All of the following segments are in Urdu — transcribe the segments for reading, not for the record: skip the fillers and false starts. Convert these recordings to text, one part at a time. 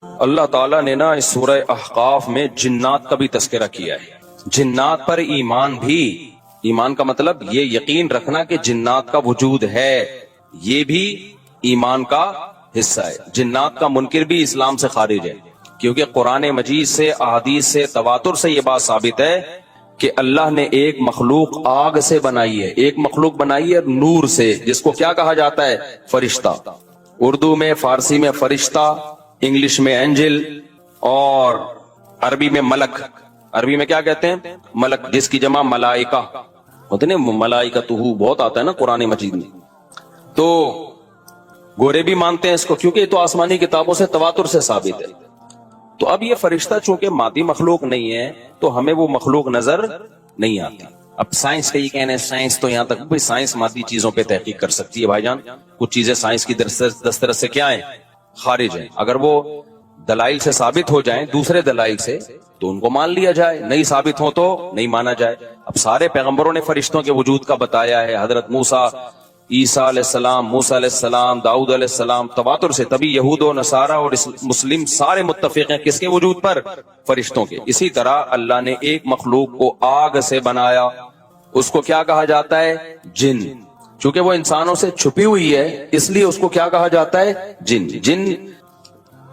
اللہ تعالیٰ نے نا اس سورہ احقاف میں جنات کا بھی تذکرہ کیا ہے. جنات پر ایمان بھی، ایمان کا مطلب یہ یقین رکھنا کہ جنات کا وجود ہے، یہ بھی ایمان کا حصہ ہے. جنات کا منکر بھی اسلام سے خارج ہے، کیونکہ قرآن مجید سے، احادیث سے، تواتر سے یہ بات ثابت ہے کہ اللہ نے ایک مخلوق آگ سے بنائی ہے، ایک مخلوق بنائی ہے نور سے، جس کو کیا کہا جاتا ہے؟ فرشتہ. اردو میں، فارسی میں فرشتہ، انگلش میں اینجل، اور عربی میں ملک. عربی میں کیا کہتے ہیں؟ ملک، جس کی جمع ملائکہ ہوتے ہیں. ملائکتہ بہت آتا ہے نا قرآن مجید میں. تو گورے بھی مانتے ہیں اس کو، کیونکہ یہ تو آسمانی کتابوں سے، تواتر سے ثابت ہے. تو اب یہ فرشتہ چونکہ مادی مخلوق نہیں ہے تو ہمیں وہ مخلوق نظر نہیں آتی. اب سائنس کا یہ کہنا ہے، سائنس تو یہاں تک، سائنس مادی چیزوں پہ تحقیق کر سکتی ہے بھائی جان. کچھ چیزیں سائنس کی دسترس سے کیا ہیں؟ خارج ہیں. اگر وہ دلائل سے ثابت ہو جائیں، دوسرے دلائل سے، تو ان کو مان لیا جائے، نہیں ثابت ہو تو نہیں مانا جائے. اب سارے پیغمبروں نے فرشتوں کے وجود کا بتایا ہے. حضرت موسیٰ، عیسیٰ علیہ السلام، موسیٰ علیہ السلام، داؤد علیہ السلام، تواتر سے. تبھی یہود و نصارہ اور مسلم سارے متفق ہیں کس کے وجود پر؟ فرشتوں کے. اسی طرح اللہ نے ایک مخلوق کو آگ سے بنایا، اس کو کیا کہا جاتا ہے؟ جن. چونکہ وہ انسانوں سے چھپی ہوئی ہے اس لیے اس کو کیا کہا جاتا ہے؟ جن. جن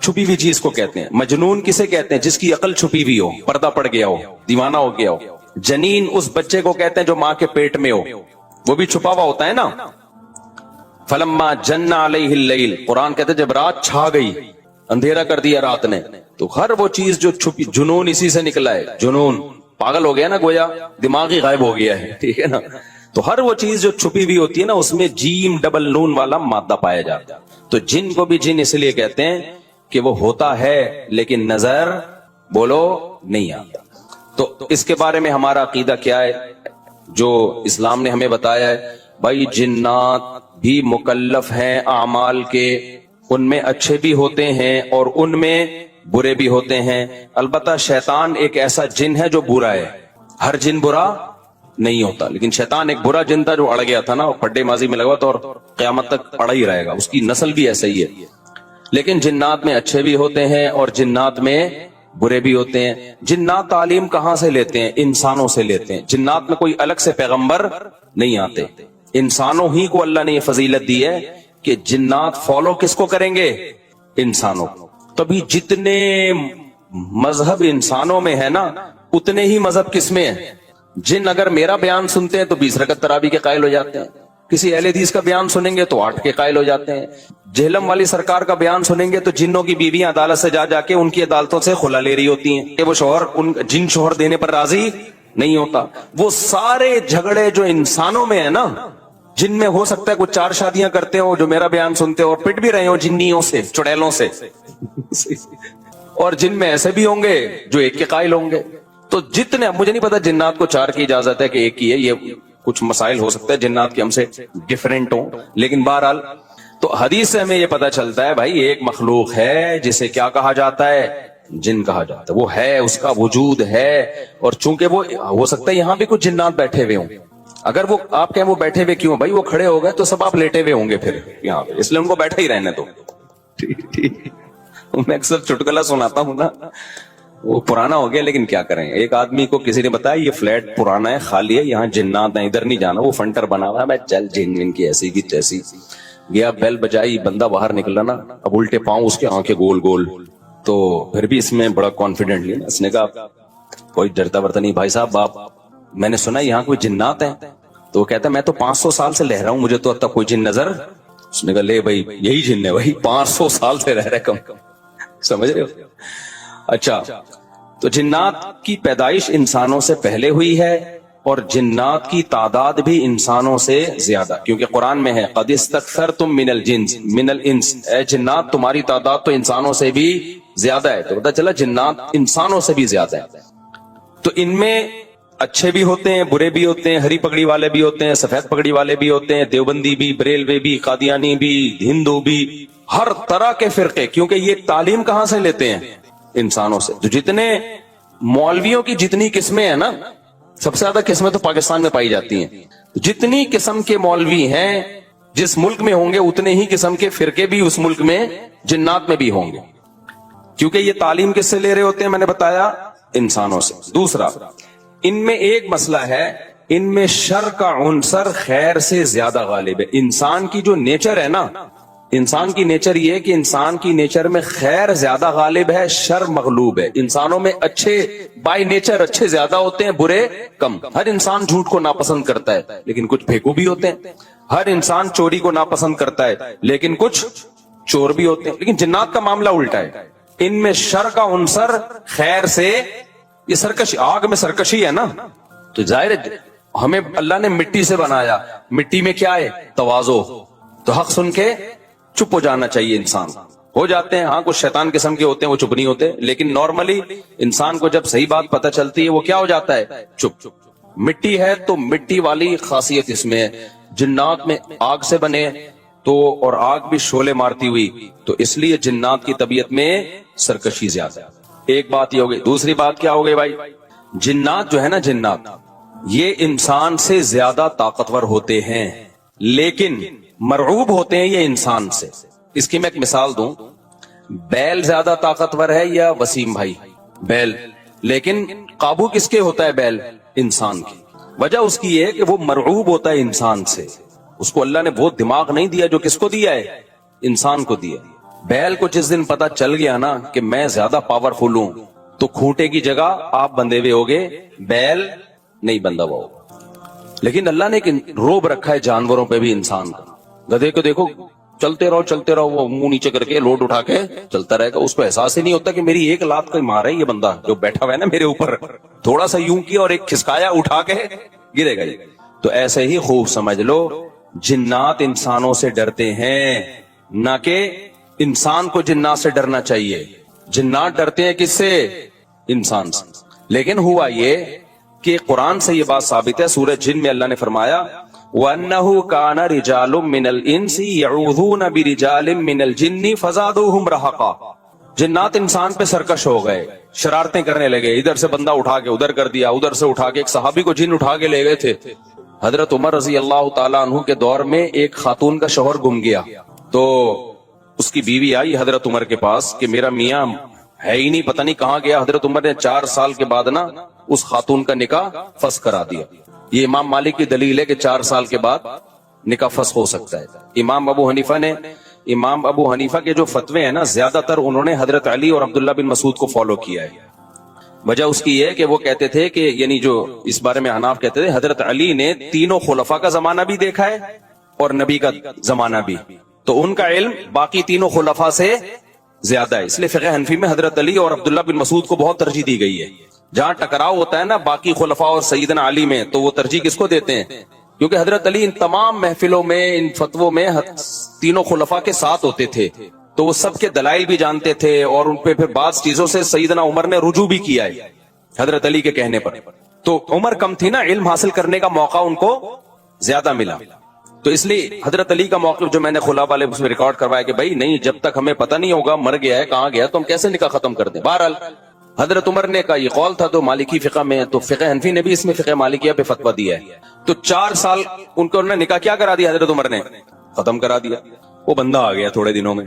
چھپی ہوئی چیز کو کہتے ہیں. مجنون کسے کہتے ہیں؟ جس کی عقل چھپی ہوئی ہو، پردہ پڑ گیا ہو، دیوانہ ہو گیا ہو. جنین اس بچے کو کہتے ہیں جو ماں کے پیٹ میں ہو، وہ بھی چھپا ہوا ہوتا ہے نا. فلما جن علیہ اللیل، قرآن کہتے ہیں جب رات چھا گئی، اندھیرا کر دیا رات نے، تو ہر وہ چیز جو چھپی، جنون اسی سے نکلا ہے. جنون پاگل ہو گیا نا، گویا دماغی غائب ہو گیا ہے، ٹھیک ہے نا. تو ہر وہ چیز جو چھپی ہوئی ہوتی ہے نا، اس میں جیم ڈبل نون والا مادہ پایا جاتا ہے. تو جن کو بھی جن اس لیے کہتے ہیں کہ وہ ہوتا ہے لیکن نظر بولو نہیں آتا. تو اس کے بارے میں ہمارا عقیدہ کیا ہے جو اسلام نے ہمیں بتایا ہے؟ بھائی جنات بھی مکلف ہیں اعمال کے، ان میں اچھے بھی ہوتے ہیں اور ان میں برے بھی ہوتے ہیں. البتہ شیطان ایک ایسا جن ہے جو برا ہے. ہر جن برا نہیں ہوتا، لیکن شیطان ایک برا جن تھا جو اڑ گیا تھا نا، پھڈے ماضی میں لگا تھا اور قیامت تک اڑا ہی رہے گا. اس کی نسل بھی ایسا ہی ہے. لیکن جنات میں اچھے بھی ہوتے ہیں اور جنات میں برے بھی ہوتے ہیں. جنات تعلیم کہاں سے لیتے ہیں؟ انسانوں سے لیتے ہیں. جنات میں کوئی الگ سے پیغمبر نہیں آتے. انسانوں ہی کو اللہ نے یہ فضیلت دی ہے کہ جنات فالو کس کو کریں گے؟ انسانوں. تبھی جتنے مذہب انسانوں میں ہے نا، اتنے ہی مذہب کس میں ہے؟ جن اگر میرا بیان سنتے ہیں تو 20 رکعت تراویح کے قائل ہو جاتے ہیں. کسی اہل حدیث کا بیان سنیں گے تو 8 کے قائل ہو جاتے ہیں. جہلم والی سرکار کا بیان سنیں گے تو جنوں کی بیویاں عدالت سے جا کے ان کی عدالتوں سے خلا لے رہی ہوتی ہیں کہ وہ شوہر جن شوہر دینے پر راضی نہیں ہوتا. وہ سارے جھگڑے جو انسانوں میں ہے نا، جن میں ہو سکتا ہے کچھ 4 شادیاں کرتے ہو جو میرا بیان سنتے ہو اور پٹ بھی رہے ہو جنیوں سے، چڑیلوں سے، اور جن میں ایسے بھی ہوں گے جو 1 کے قائل ہوں گے. تو جتنے، مجھے نہیں پتا جنات کو 4 کی اجازت ہے کہ 1 کی ہے، یہ کچھ مسائل ہو سکتا ہے جنات کے ہم سے ڈیفرنٹ ہوں، لیکن بہرحال تو حدیث سے ہمیں یہ پتا چلتا ہے بھائی ایک مخلوق ہے جسے کیا کہا جاتا ہے؟ جن کہا جاتا ہے. وہ ہے، اس کا وجود ہے. اور چونکہ وہ ہو سکتا ہے یہاں بھی کچھ جنات بیٹھے ہوئے ہوں. اگر وہ آپ کہیں وہ بیٹھے ہوئے کیوں بھائی؟ وہ کھڑے ہو گئے تو سب آپ لیٹے ہوئے ہوں گے پھر یہاں پہ، اس لیے ان کو بیٹھے ہی رہنے دو. میں اکثر چٹکلا سناتا ہوں نا، وہ پرانا ہو گیا لیکن کیا کریں. ایک آدمی کو کسی نے بتایا یہ فلیٹ پرانا ہے، خالی ہے، یہاں جنات ہیں، ادھر نہیں جانا، وہ فنٹر بنا ہوا ہے. میں چل جن کی ایسی کی تیسی گیا، بیل بجائی، بندہ باہر نکلا نا، اب الٹے پاؤں اس کے آنکھیں گول گول. تو پھر بھی اس میں بڑا کانفیڈنٹلی اس نے کہا کوئی ڈرتا ورتا نہیں بھائی صاحب، آپ میں نے سنا یہاں کوئی جنات ہیں. تو وہ کہتا میں تو 500 سال سے رہ رہا ہوں، مجھے تو اب تک کوئی جن نظر. اس نے کہا لے بھائی یہی جن ہے بھائی، 500 سال سے رہ رہے کم، سمجھ رہے ہو؟ اچھا، تو جنات کی پیدائش انسانوں سے پہلے ہوئی ہے اور جنات کی تعداد بھی انسانوں سے زیادہ، کیونکہ قرآن میں ہے قد استکثرتم من الانس، اے جنات تمہاری تعداد تو انسانوں سے بھی زیادہ ہے. تو پتہ چلا جنات انسانوں سے بھی زیادہ ہے. تو ان میں اچھے بھی ہوتے ہیں، برے بھی ہوتے ہیں، ہری پگڑی والے بھی ہوتے ہیں، سفید پگڑی والے بھی ہوتے ہیں، دیوبندی بھی، بریلوی بھی، قادیانی بھی، ہندو بھی، ہر طرح کے فرقے. کیونکہ یہ تعلیم کہاں سے لیتے ہیں؟ انسانوں سے. جو جتنے مولویوں کی جتنی قسمیں ہیں نا، سب سے زیادہ قسمیں تو پاکستان میں پائی جاتی ہیں. جتنی قسم کے مولوی ہیں جس ملک میں ہوں گے اتنے ہی قسم کے فرقے بھی اس ملک میں جنات میں بھی ہوں گے. کیونکہ یہ تعلیم کس سے لے رہے ہوتے ہیں؟ میں نے بتایا انسانوں سے. دوسرا، ان میں ایک مسئلہ ہے، ان میں شر کا عنصر خیر سے زیادہ غالب ہے. انسان کی جو نیچر ہے نا، انسان کی نیچر یہ ہے کہ انسان کی نیچر میں خیر زیادہ غالب ہے، شر مغلوب ہے. انسانوں میں اچھے بائی نیچر اچھے زیادہ ہوتے ہیں، برے کم. ہر انسان جھوٹ کو ناپسند کرتا ہے لیکن کچھ پھیکو بھی ہوتے ہیں. ہر انسان چوری کو ناپسند کرتا ہے لیکن کچھ چور بھی ہوتے ہیں. لیکن جنات کا معاملہ الٹا ہے، ان میں شر کا عنصر خیر سے، یہ سرکشی، آگ میں سرکشی ہے نا، تو ظاہر ہے ہمیں اللہ نے مٹی سے بنایا، مٹی میں کیا ہے؟ تواضع. تو حق سن کے چپ ہو جانا چاہیے. انسان ہو جاتے ہیں، ہاں کچھ شیطان قسم کے ہوتے ہیں وہ چپ نہیں ہوتے، لیکن نارملی انسان کو جب صحیح بات پتہ چلتی ہے وہ کیا ہو جاتا ہے؟ چپ. مٹی ہے تو مٹی والی خاصیت اس میں ہے. جنات میں آگ سے بنے تو، اور آگ بھی شعلے مارتی ہوئی، تو اس لیے جنات کی طبیعت میں سرکشی زیادہ ہے. ایک بات یہ ہو گئی. دوسری بات کیا ہو گئی بھائی؟ جنات جو ہے نا، جنات یہ انسان سے زیادہ طاقتور ہوتے ہیں لیکن مرعوب ہوتے ہیں یہ انسان سے. اس کی میں ایک مثال دوں، بیل زیادہ طاقتور ہے یا وسیم بھائی؟ بیل. لیکن قابو کس کے ہوتا ہے بیل؟ انسان کی. وجہ اس کی یہ ہے کہ وہ مرعوب ہوتا ہے انسان سے. اس کو اللہ نے وہ دماغ نہیں دیا جو کس کو دیا ہے؟ انسان کو دیا. بیل کو جس دن پتا چل گیا نا کہ میں زیادہ پاورفل ہوں، تو کھوٹے کی جگہ آپ بندھے ہوئے ہوگے، بیل نہیں بندھا ہوا ہوگا. لیکن اللہ نے ایک روب رکھا ہے جانوروں پہ بھی انسان کا. گدھے کو دیکھو، چلتے رہو، وہ منہ نیچے کر کے لوڈ اٹھا کے چلتا رہے گا. اس کو احساس ہی نہیں ہوتا کہ میری ایک لات کا مار ہے یہ بندہ جو بیٹھا ہوا ہے نا میرے اوپر، تھوڑا سا یوں کیا اور ایک کھسکایا، اٹھا کے گرے گا. تو ایسے ہی خوب سمجھ لو، جنات انسانوں سے ڈرتے ہیں، نہ کہ انسان کو جنات سے ڈرنا چاہیے. جنات ڈرتے ہیں کس سے؟ انسان سے. لیکن ہوا یہ کہ قرآن سے یہ بات ثابت ہے. سورہ جن میں اللہ نے فرمایا وَأَنَّهُ كَانَ رِجَالٌ مِّنَ الْإِنسِ يَعُوذُونَ بِرِجَالٍ مِّنَ الْجِنِّ فَزَادُوهُمْ رَهَقًا. جنات انسان پہ سرکش ہو گئے، شرارتیں کرنے لگے. ادھر سے بندہ اٹھا کے ادھر کر دیا، ادھر سے اٹھا کے. ایک صحابی کو جن اٹھا کے لے گئے تھے. حضرت عمر رضی اللہ تعالیٰ عنہ کے دور میں ایک خاتون کا شوہر گم گیا، تو اس کی بیوی آئی حضرت عمر کے پاس کہ میرا میاں ہے ہی نہیں، پتہ نہیں کہاں گیا. حضرت عمر نے 4 سال کے بعد نا اس خاتون کا نکاح فسخ کرا دیا. یہ امام مالک کی دلیل ہے کہ 4 سال کے بعد نکاح فسخ ہو سکتا ہے. امام ابو حنیفہ کے جو فتوے ہیں نا، زیادہ تر انہوں نے حضرت علی اور عبداللہ بن مسعود کو فالو کیا ہے. وجہ اس کی یہ ہے کہ وہ کہتے تھے کہ یعنی جو اس بارے میں حناف کہتے تھے حضرت علی نے تینوں خلفاء کا زمانہ بھی دیکھا ہے اور نبی کا زمانہ بھی، تو ان کا علم باقی تینوں خلفاء سے زیادہ ہے. اس لیے فقہ حنفی میں حضرت علی اور عبداللہ بن مسعود کو بہت ترجیح دی گئی ہے. جہاں ٹکراؤ ہوتا ہے نا باقی خلفاء اور سیدنا علی میں، تو وہ ترجیح کس کو دیتے ہیں؟ کیونکہ حضرت علی ان تمام محفلوں میں، ان فتووں میں تینوں خلفاء کے ساتھ ہوتے تھے، تو وہ سب کے دلائل بھی جانتے تھے، اور ان پہ پھر بعض چیزوں سے سیدنا عمر نے رجوع بھی کیا ہے حضرت علی کے کہنے پر. تو عمر کم تھی نا، علم حاصل کرنے کا موقع ان کو زیادہ ملا. تو اس لیے حضرت علی کا موقف جو میں نے خلا والے اس میں ریکارڈ کروایا کہ بھائی نہیں، جب تک ہمیں پتہ نہیں ہوگا مر گیا ہے کہاں گیا تو ہم کیسے نکاح ختم کر دیں. بہرحال حضرت عمر نے کا یہ قول تھا، تو مالکی فقہ میں، تو فقہ حنفی نے بھی اس میں فقہ مالکیہ پہ فتویٰ دیا ہے. تو 4 سال ان کو انہوں نے نکاح کیا کرا دیا، حضرت عمر نے ختم کرا دیا. وہ بندہ آ گیا تھوڑے دنوں میں.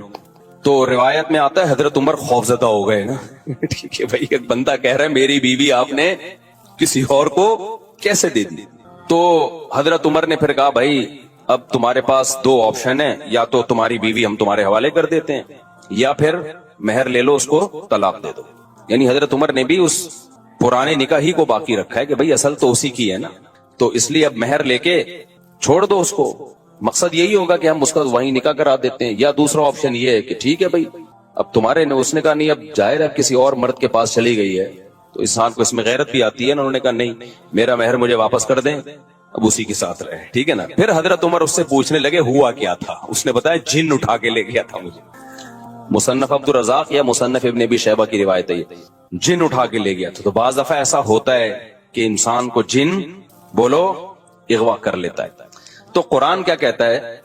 تو روایت میں آتا ہے حضرت عمر خوفزدہ ہو گئے نا. ٹھیک ہے بھائی، ایک بندہ کہہ رہا ہے میری بیوی آپ نے کسی اور کو کیسے دے دی. تو حضرت عمر نے پھر کہا بھائی اب تمہارے پاس 2 آپشن ہیں، یا تو تمہاری بیوی ہم تمہارے حوالے کر دیتے ہیں، یا پھر مہر لے لو، اس کو طلاق دے دو. یعنی حضرت عمر نے بھی اس پرانے نکاح ہی کو باقی رکھا ہے کہ بھئی اصل تو اسی کی ہے نا، تو اس لیے اب مہر لے کے چھوڑ دو اس کو. مقصد یہی ہوگا کہ ہم اس کا وہیں نکاح کرا دیتے ہیں. یا دوسرا آپشن یہ ہے کہ ٹھیک ہے بھئی اب تمہارے نے، اس نے کہا نہیں، اب ظاہر ہے کسی اور مرد کے پاس چلی گئی ہے تو انسان کو اس میں غیرت بھی آتی ہے نا. انہوں نے کہا نہیں، میرا مہر مجھے واپس کر دیں، اب اسی کے ساتھ رہے. ٹھیک ہے نا. پھر حضرت عمر اس سے پوچھنے لگے ہوا کیا تھا. اس نے بتایا جن اٹھا کے لے گیا تھا مجھے. مصنف عبد الرزاق یا مصنف ابن ابی شیبہ کی روایت ہے، جن اٹھا کے لے گیا تھا. تو بعض دفعہ ایسا ہوتا ہے کہ انسان کو جن بولو اغوا کر لیتا ہے. تو قرآن کیا کہتا ہے،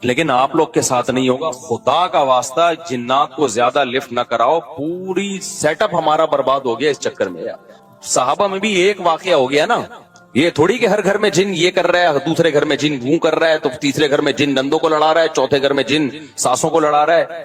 لیکن آپ لوگ کے ساتھ نہیں ہوگا. خدا کا واسطہ جنات کو زیادہ لفٹ نہ کراؤ، پوری سیٹ اپ ہمارا برباد ہو گیا اس چکر میں. صحابہ میں بھی ایک واقعہ ہو گیا نا، یہ تھوڑی کہ ہر گھر میں جن یہ کر رہا ہے، دوسرے گھر میں جن وہ کر رہا ہے، تو تیسرے گھر میں جن نندوں کو لڑا رہا ہے، چوتھے گھر میں جن ساسوں کو لڑا رہا ہے.